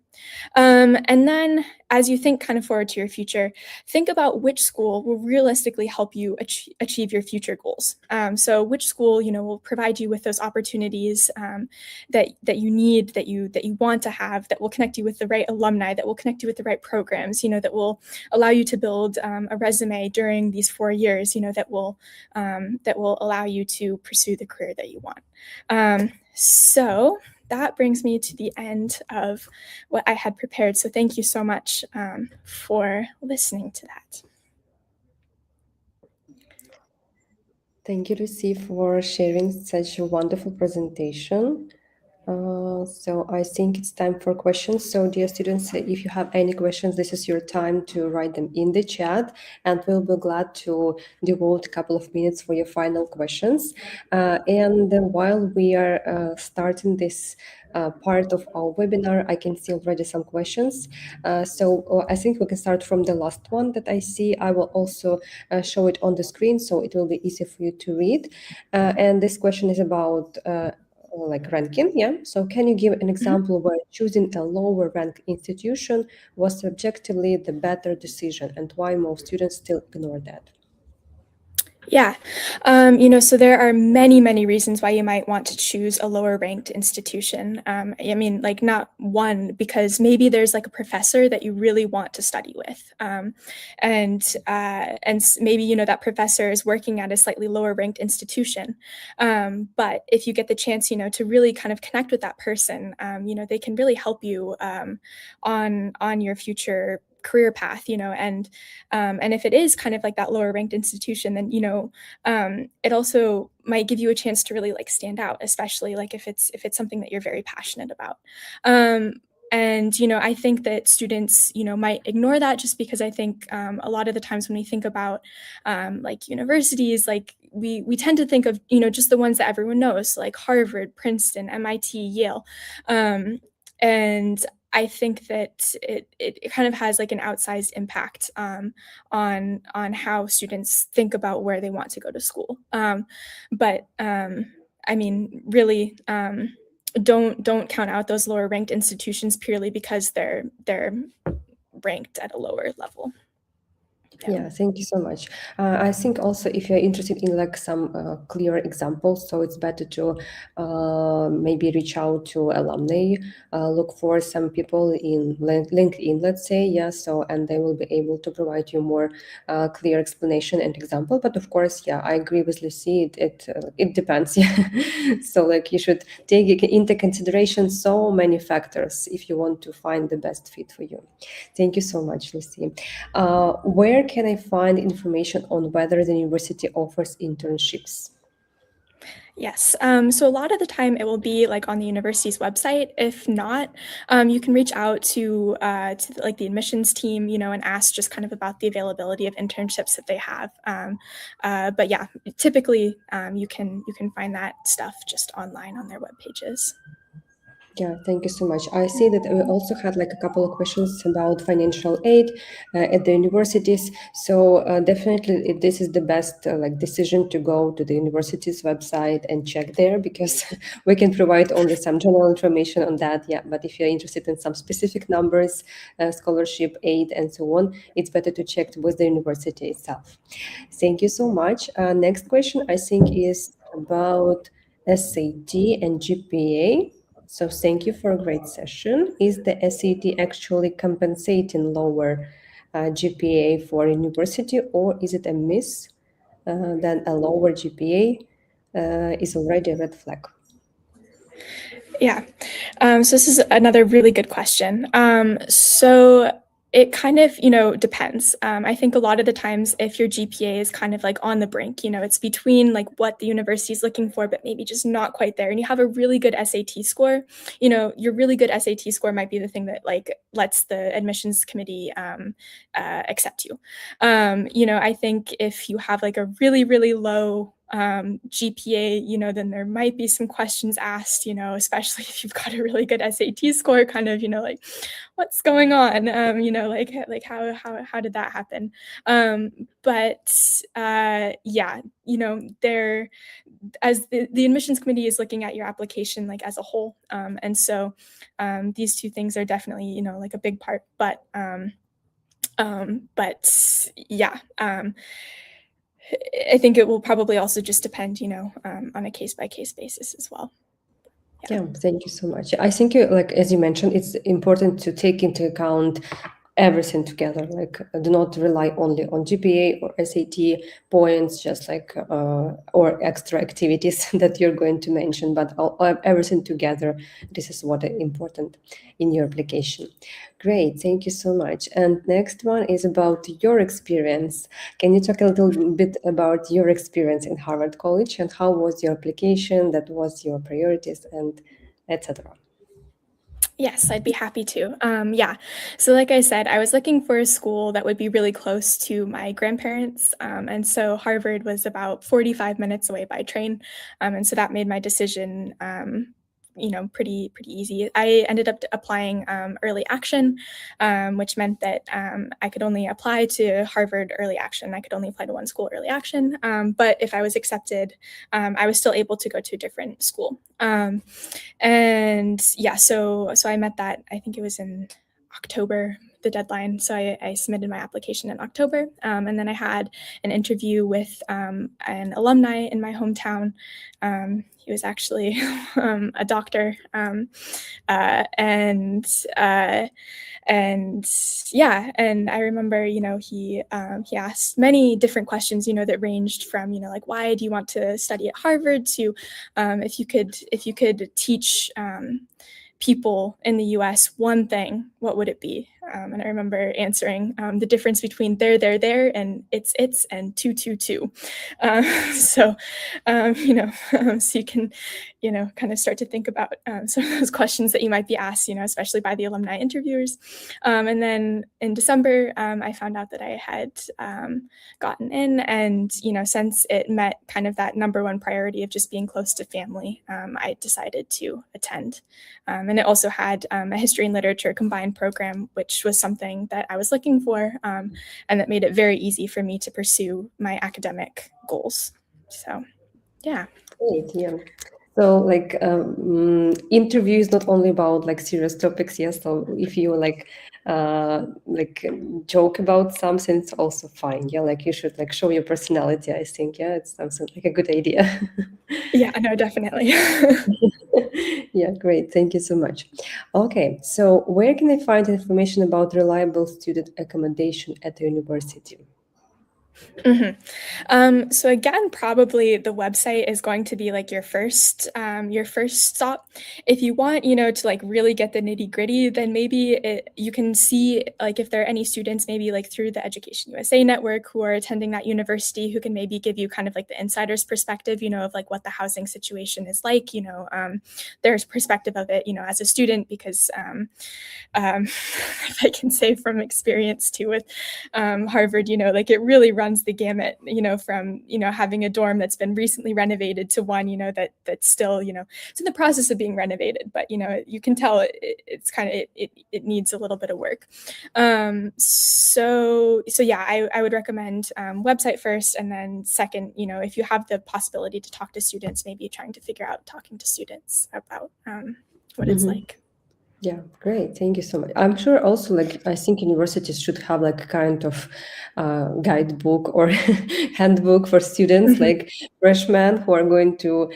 And then as you think kind of forward to your future, think about which school will realistically help you achieve your future goals. So which school, will provide you with those opportunities that you need, that you want to have, that will connect you with the right alumni, that will connect you with the right programs, that will allow you to build a resume during these 4 years, that will allow you to pursue the career that you want. So that brings me to the end of what I had prepared. So thank you so much for listening to that. Thank you, Lucy, for sharing such a wonderful presentation. So I think it's time for questions. So dear students, if you have any questions, this is your time to write them in the chat, and we'll be glad to devote a couple of minutes for your final questions. And while we are starting this part of our webinar, I can see already some questions. So I think we can start from the last one that I see. I will also show it on the screen, so it will be easy for you to read. And this question is about like ranking, yeah. So can you give an example where choosing a lower ranked institution was subjectively the better decision, and why most students still ignore that? Yeah. So there are many, many reasons why you might want to choose a lower ranked institution. I mean, like not one, because maybe there's like a professor that you really want to study with. And maybe, that professor is working at a slightly lower ranked institution. But if you get the chance, to really kind of connect with that person, they can really help you on your future career path, and if it is kind of like that lower ranked institution, then it also might give you a chance to really like stand out, especially like if it's something that you're very passionate about. And I think that students might ignore that, just because I think a lot of the times when we think about like universities, like we tend to think of just the ones that everyone knows, like Harvard, Princeton, MIT, Yale, and I think that it kind of has like an outsized impact on how students think about where they want to go to school. But I mean, really, don't count out those lower ranked institutions purely because they're ranked at a lower level. Yeah, thank you so much. I think also if you're interested in like some clear examples, so it's better to maybe reach out to alumni, look for some people in LinkedIn, let's say, yeah. So and they will be able to provide you more clear explanation and example. But of course, yeah, I agree with Lucy. It depends. Yeah. So like you should take into consideration so many factors if you want to find the best fit for you. Thank you so much, Lucy. Where can I find information on whether the university offers internships? Yes. So a lot of the time it will be like on the university's website. If not, you can reach out to like the admissions team, and ask just kind of about the availability of internships that they have. But yeah, typically you can find that stuff just online on their web pages. Yeah, thank you so much. I see that we also had like a couple of questions about financial aid at the universities. So definitely this is the best like decision to go to the university's website and check there, because we can provide only some general information on that. Yeah, but if you're interested in some specific numbers, scholarship aid and so on, it's better to check with the university itself. Thank you so much. Next question I think is about SAT and GPA. So thank you for a great session. Is the SAT actually compensating lower GPA for university, or is it a myth that a lower GPA is already a red flag? Yeah. So this is another really good question. So It kind of, depends. I think a lot of the times if your GPA is kind of like on the brink, it's between like what the university is looking for, but maybe just not quite there, and you have a really good SAT score, your really good SAT score might be the thing that like lets the admissions committee accept you. I think if you have like a really, really low GPA, then there might be some questions asked, especially if you've got a really good SAT score, kind of, like, what's going on? Like how did that happen? But yeah, there, as the admissions committee is looking at your application like as a whole, and so these two things are definitely like a big part. But yeah. I think it will probably also just depend, on a case by case basis as well. Yeah, thank you so much. I think like as you mentioned, it's important to take into account everything together. Like do not rely only on GPA or SAT points, just like or extra activities that you're going to mention, but everything together. This is what is important in your application. Great, thank you so much. And next one is about your experience. Can you talk a little bit about your experience in Harvard College and how was your application? That was your priorities and etc. Yes, I'd be happy to. Yeah. So, like I said, I was looking for a school that would be really close to my grandparents. And so Harvard was about 45 minutes away by train. And so that made my decision, pretty easy. I ended up applying early action, which meant that I could only apply to Harvard early action. I could only apply to one school early action. But if I was accepted, I was still able to go to a different school. And yeah, so I met that. I think it was in October, the deadline. So I submitted my application in October, and then I had an interview with an alumni in my hometown. He was actually a doctor, and yeah, and I remember, he asked many different questions, that ranged from, like, why do you want to study at Harvard, to if you could teach people in the US one thing, what would it be? And I remember answering the difference between there, and it's, and two. So, so you can, kind of start to think about some of those questions that you might be asked, especially by the alumni interviewers. And then in December, I found out that I had gotten in, and, since it met kind of that number one priority of just being close to family, I decided to attend. And it also had a history and literature combined program, which was something that I was looking for, and that made it very easy for me to pursue my academic goals. So, yeah. Great, yeah. So like interview is not only about like serious topics, yes. So if you like joke about something, it's also fine. Yeah, like you should like show your personality, I think. Yeah, it's something like a good idea. Yeah, no, definitely. Yeah, great. Thank you so much. Okay, so where can I find information about reliable student accommodation at the university? So again, probably the website is going to be like your first stop. If you want, to like really get the nitty gritty, then maybe you can see like if there are any students, maybe like through the Education USA network, who are attending that university, who can maybe give you kind of like the insider's perspective, of like what the housing situation is like, their perspective of it, as a student, because if I can say from experience too with Harvard, like it really runs the gamut, from, having a dorm that's been recently renovated to one, that's still, it's in the process of being renovated, but, you can tell it's kind of, it needs a little bit of work. So yeah, I would recommend website first, and then second, if you have the possibility to talk to students, maybe trying to figure out talking to students about what it's like. Yeah, great. Thank you so much. I'm sure also like I think universities should have like a kind of guidebook or handbook for students Mhm. like freshmen who are going to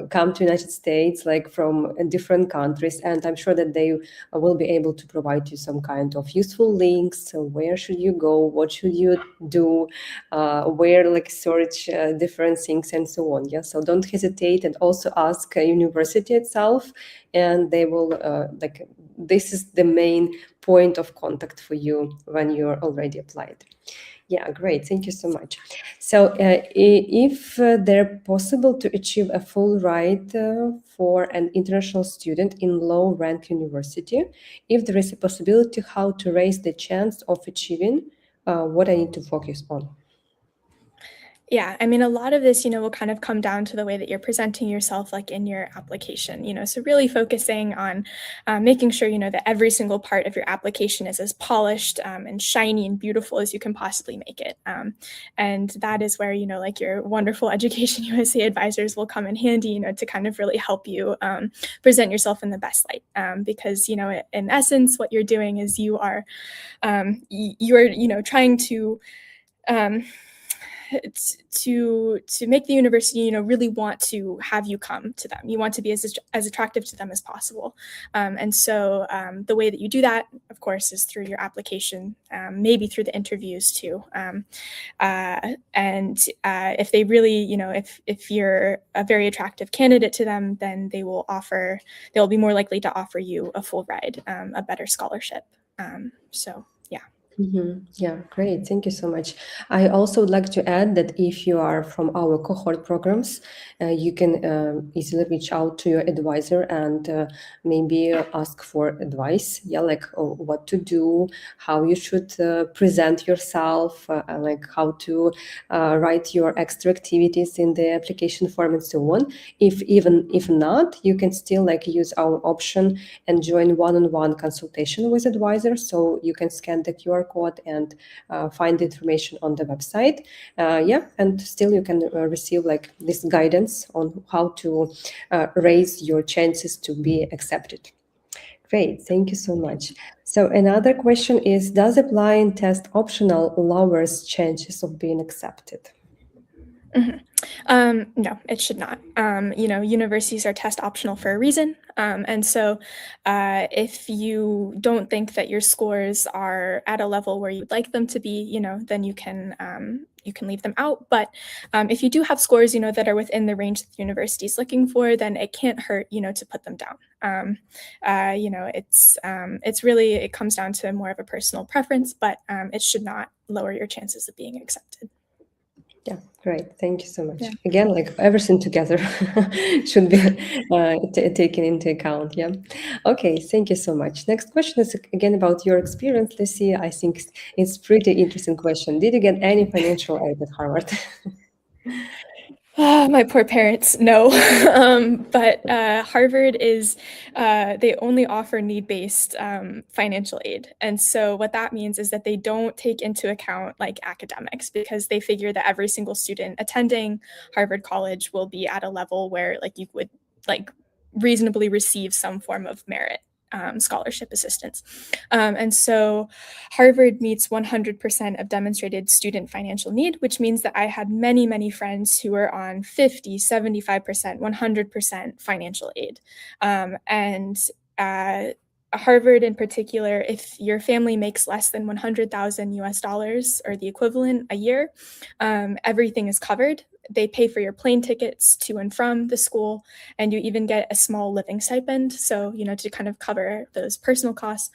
come to United States like from different countries, and I'm sure that they will be able to provide you some kind of useful links. So where should you go? What should you do? Where like search different things and so on. Yeah, so don't hesitate, and also ask a university itself, and they will like this is the main point of contact for you when you're already applied. Yeah, great. Thank you so much. So, if they're possible to achieve a full ride for an international student in low-rank university, if there is a possibility, how to raise the chance of achieving what I need to focus on? Yeah, I mean, a lot of this, will kind of come down to the way that you're presenting yourself, like in your application. So really focusing on making sure, that every single part of your application is as polished and shiny and beautiful as you can possibly make it. And that is where, like your wonderful Education USA advisors will come in handy, to kind of really help you present yourself in the best light. Because, in essence, what you're doing is you're, trying to um, to make the university, really want to have you come to them. You want to be as attractive to them as possible. And so the way that you do that, of course, is through your application, maybe through the interviews too. And if they really, if you're a very attractive candidate to them, then they'll be more likely to offer you a full ride, a better scholarship. So yeah. Yeah, great. Thank you so much. I also would like to add that if you are from our cohort programs, you can easily reach out to your advisor and maybe ask for advice. Yeah, like what to do, how you should present yourself, like how to write your extra activities in the application form and so on. If not, you can still like use our option and join one-on-one consultation with advisors. So you can scan the QR code and find the information on the website. Yeah, and still you can receive like this guidance on how to raise your chances to be accepted. Great, thank you so much. So another question is, does applying test optional lowers chances of being accepted? No, it should not. Universities are test optional for a reason. And so if you don't think that your scores are at a level where you'd like them to be, then you can leave them out. But if you do have scores, that are within the range that the university is looking for, then it can't hurt, to put them down. It's really, it comes down to more of a personal preference, but it should not lower your chances of being accepted. Yeah, great. Thank you so much. Yeah. Again, like everything together should be taken into account. Yeah. Okay, thank you so much. Next question is again about your experience, Lucy. I think it's pretty interesting question. Did you get any financial aid at Harvard? My poor parents, no. But Harvard they only offer need-based financial aid. And so what that means is that they don't take into account like academics because they figure that every single student attending Harvard College will be at a level where like you would like reasonably receive some form of merit. Scholarship assistance. And so Harvard meets 100% of demonstrated student financial need, which means that I had many, many friends who were on 50, 75%, 100% financial aid. And Harvard in particular, if your family makes less than 100,000 US dollars or the equivalent a year, everything is covered. They pay for your plane tickets to and from the school, and you even get a small living stipend. So, to kind of cover those personal costs.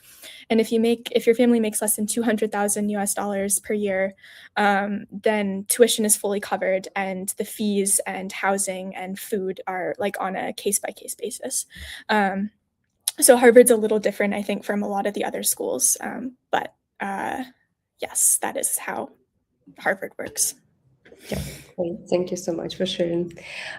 And if your family makes less than 200,000 US dollars per year, then tuition is fully covered, and the fees and housing and food are like on a case by case basis. So Harvard's a little different, I think, from a lot of the other schools. But yes, that is how Harvard works. Yeah, great. Thank you so much for sharing.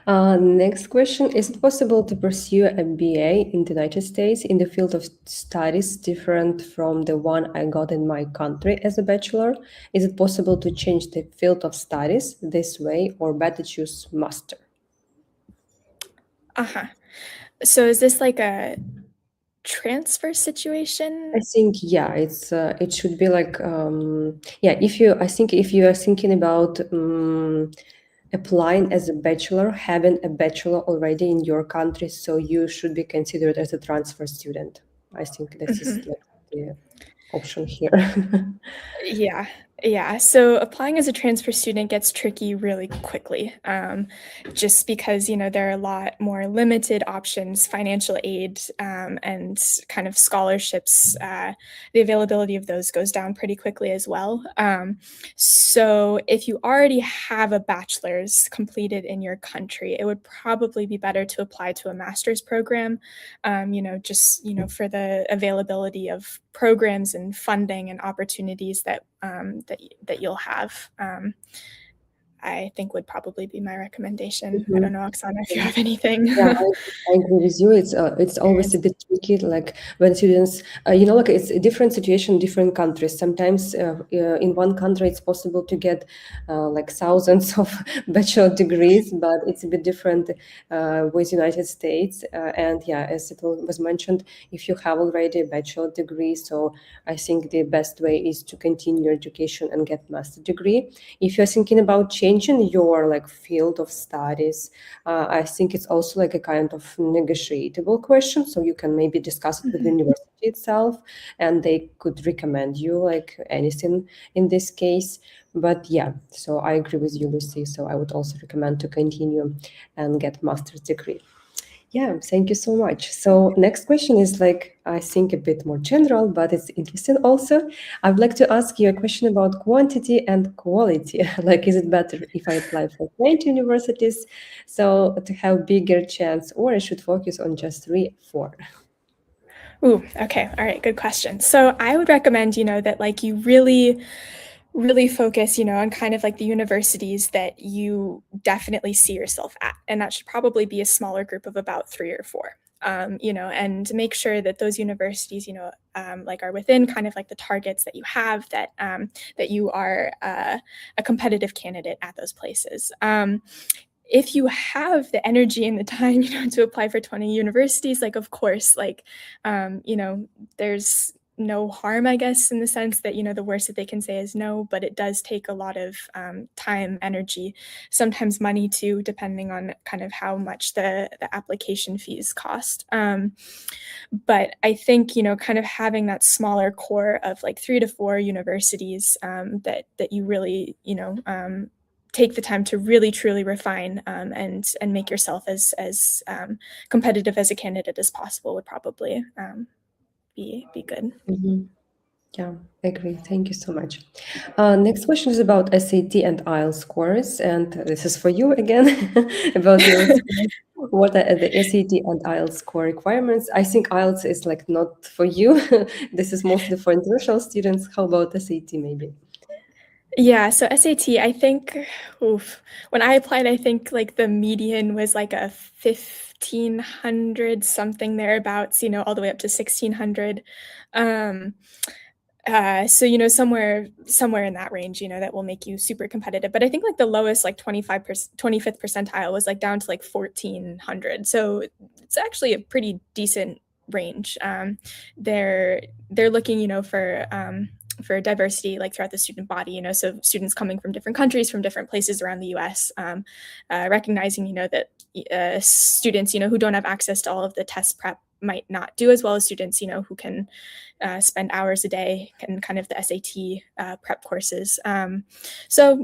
Next question, is it possible to pursue a BA in the United States in the field of studies different from the one I got in my country as a bachelor? Is it possible to change the field of studies this way or better choose master? Uh-huh. So is this like a transfer situation? I think yeah, it should be like yeah. I think if you are thinking about applying as a bachelor, having a bachelor already in your country, so you should be considered as a transfer student. I think this is like the option here. Yeah. Yeah, so applying as a transfer student gets tricky really quickly, just because there are a lot more limited options, financial aid, and kind of scholarships. The availability of those goes down pretty quickly as well. So if you already have a bachelor's completed in your country, it would probably be better to apply to a master's program, just for the availability of programs and funding and opportunities that you'll have. I think would probably be my recommendation. I don't know, Oksana, if you have anything Yeah, I agree with you. It's always experience. a bit tricky, like when students, like it's a different situation in different countries. Sometimes in one country it's possible to get like thousands of bachelor degrees, but it's a bit different with United States. And yeah, as it was mentioned, if you have already a bachelor degree, so I think the best way is to continue your education and get master degree. If you're thinking about changing your like field of studies, I think it's also like a kind of negotiable question. So you can maybe discuss it with the Mhm. university itself, and they could recommend you like anything in this case. But yeah, so I agree with you, Lucy. So I would also recommend to continue and get master's degree. Yeah, thank you so much. So next question is like, I think a bit more general, but it's interesting also. I would like to ask you a question about quantity and quality. Like, is it better if I apply for 20 universities, so to have bigger chance, or I should focus on just three, four? Ooh, okay. All right, good question. So I would recommend, that like you really focus, on kind of like the universities that you definitely see yourself at. And that should probably be a smaller group of about three or four. And make sure that those universities, like are within kind of like the targets that you have, that you are a competitive candidate at those places. If you have the energy and the time, to apply for 20 universities, like, of course, like, there's no harm, I guess, in the sense that, the worst that they can say is no, but it does take a lot of time, energy, sometimes money too, depending on kind of how much the application fees cost. But I think, kind of having that smaller core of like three to four universities that you really, take the time to really truly refine, and make yourself as competitive as a candidate as possible would probably be good. Mhm. Yeah, I agree. Thank you so much. Next question is about SAT and IELTS scores, and this is for you again about your scores. What are the SAT and IELTS score requirements? I think IELTS is like not for you. This is mostly for international students. How about SAT maybe? Yeah, so SAT, I think, oof, when I applied, I think like the median was like a 1500 something thereabouts, all the way up to 1600. Um, so somewhere in that range, that will make you super competitive. But I think like the lowest, like 25th percentile was like down to like 1400. So it's actually a pretty decent range. They're looking, for diversity like throughout the student body, so students coming from different countries, from different places around the US, recognizing, that students, who don't have access to all of the test prep might not do as well as students, who can spend hours a day in kind of the SAT prep courses. So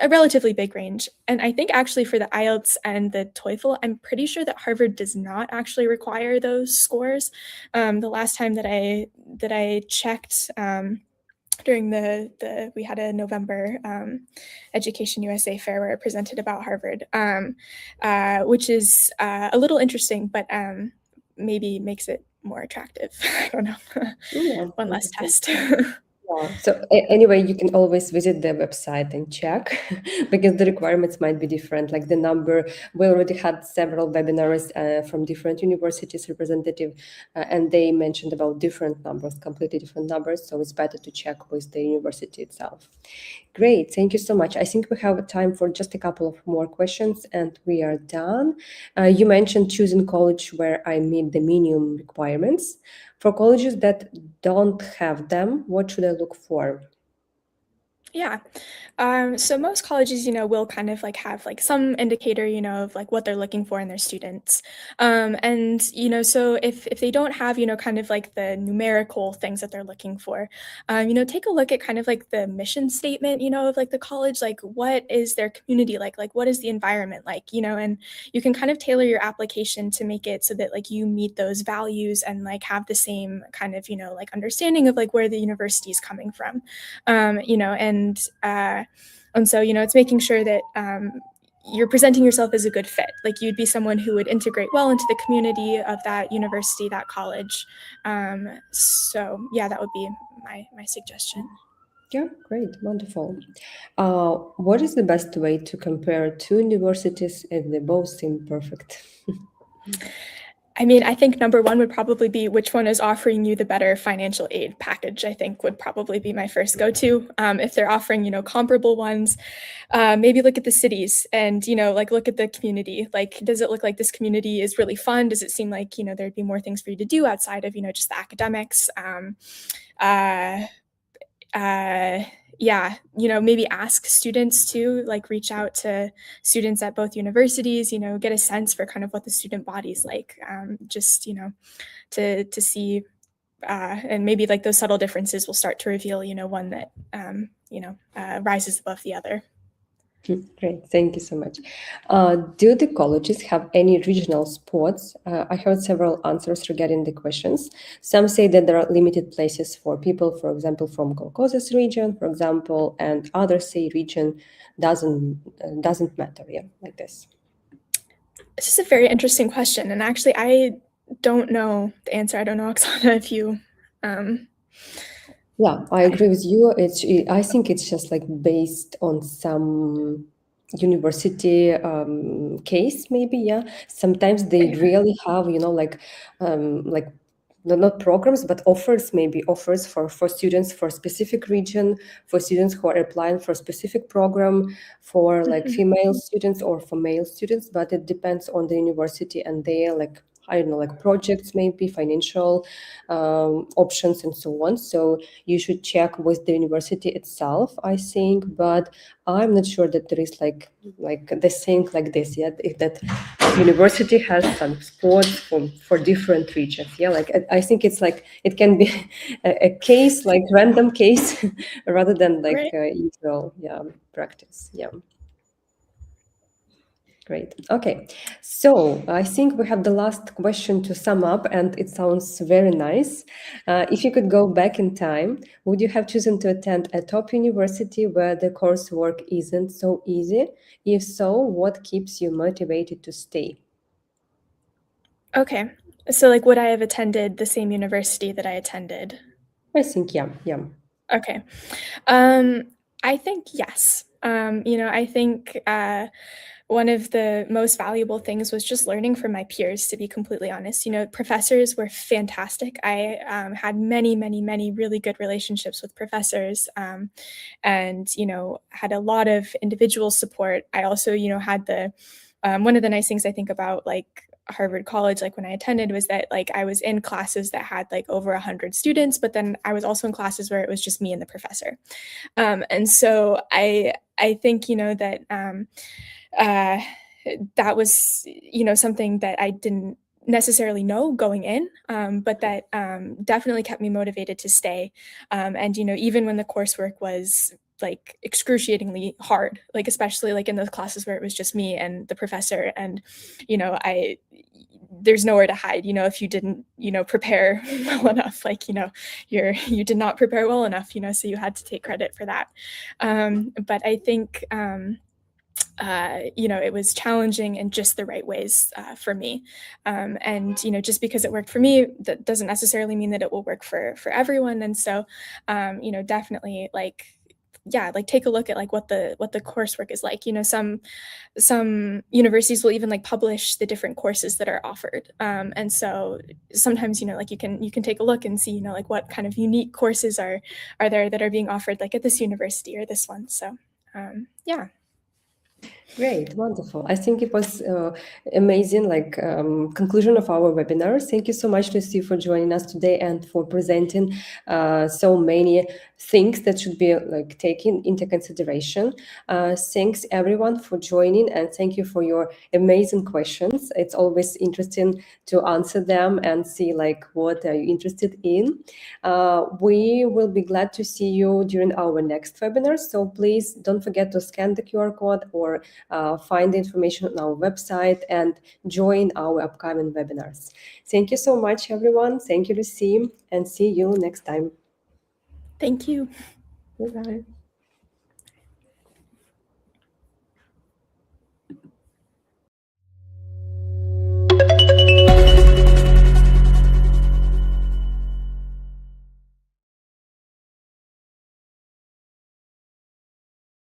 a relatively big range. And I think actually for the IELTS and the TOEFL, I'm pretty sure that Harvard does not actually require those scores. The last time that I checked, during the we had a November Education USA fair where I presented about Harvard, which is a little interesting, but maybe makes it more attractive. I don't know. Yeah, One less interesting. test. Yeah. So anyway, you can always visit the website and check because the requirements might be different. Like the number, we already had several webinars from different universities representative, and they mentioned about different numbers, completely different numbers. So it's better to check with the university itself. Great, thank you so much. I think we have time for just a couple of more questions, and we are done. You mentioned choosing college where I meet the minimum requirements. For colleges that don't have them, what should I look for? Yeah. So most colleges, will kind of like have like some indicator, of like what they're looking for in their students. And so if they don't have, kind of like the numerical things that they're looking for, take a look at kind of like the mission statement, of like the college, like what is their community like what is the environment like, and you can kind of tailor your application to make it so that like you meet those values and like have the same kind of, like understanding of like where the university is coming from. And so it's making sure that you're presenting yourself as a good fit. Like you'd be someone who would integrate well into the community of that university, that college. So yeah, that would be my suggestion. Yeah, great, wonderful. What is the best way to compare two universities if they both seem perfect? I mean, I think number one would probably be which one is offering you the better financial aid package, I think would probably be my first go-to. If they're offering, comparable ones, maybe look at the cities and, like look at the community. Like, does it look like this community is really fun? Does it seem like, there'd be more things for you to do outside of, just the academics? Uh, uh, yeah, maybe ask students to like reach out to students at both universities, get a sense for kind of what the student body's like, just, to see, and maybe like those subtle differences will start to reveal, one that, rises above the other. Great, thank you so much. Do the colleges have any regional sports? I heard several answers regarding the questions. Some say that there are limited places for people, for example, from Caucasus region, for example, and others say region doesn't matter. Yeah, like this. This is a very interesting question, and actually, I don't know the answer. I don't know, Oksana, if you. Um, Yeah, I I, agree with you. I think it's just like based on some university case, maybe. Yeah, sometimes they really have, like not programs, but offers, maybe offers for students for specific region, for students who are applying for a specific program, for like Mhm. female students or for male students. But it depends on the university and their like, I don't know, like projects, maybe financial options and so on. So you should check with the university itself, I think. But I'm not sure that there is like the thing like this yet. If that university has some sports for different regions. Yeah, like I think it's like it can be a case, like random case, rather than like Right. usual, yeah, practice. Yeah. Great. Okay. So I think we have the last question to sum up, and it sounds very nice. If you could go back in time, would you have chosen to attend a top university where the coursework isn't so easy? If so, what keeps you motivated to stay? Okay. So, like, would I have attended the same university that I attended? I think, yeah, yeah. Okay. Um, I think yes. I think one of the most valuable things was just learning from my peers, to be completely honest. Professors were fantastic. I had many, many, many really good relationships with professors, and, had a lot of individual support. I also, had one of the nice things I think about like Harvard College, like when I attended, was that like I was in classes that had like over 100 students, but then I was also in classes where it was just me and the professor. And so I think that uh, that was something that I didn't necessarily know going in, but that definitely kept me motivated to stay. And even when the coursework was like excruciatingly hard, like especially like in those classes where it was just me and the professor, and I there's nowhere to hide. If you didn't prepare well enough, like you did not prepare well enough, so you had to take credit for that. But I think it was challenging in just the right ways for me. And just because it worked for me, that doesn't necessarily mean that it will work for everyone. And so, definitely like, yeah, like take a look at like what the coursework is like. Some universities will even like publish the different courses that are offered. And so sometimes like you can take a look and see like what kind of unique courses are there that are being offered like at this university or this one. So yeah. Great, wonderful. I think it was amazing, like conclusion of our webinar. Thank you so much, Lucy, for joining us today and for presenting so many things that should be like taken into consideration. Thanks everyone for joining, and thank you for your amazing questions. It's always interesting to answer them and see like what are you interested in. We will be glad to see you during our next webinar. So please don't forget to scan the QR code or find the information on our website and join our upcoming webinars. Thank you so much, everyone. Thank you, Lucy, and see you next time. Thank you. Bye-bye.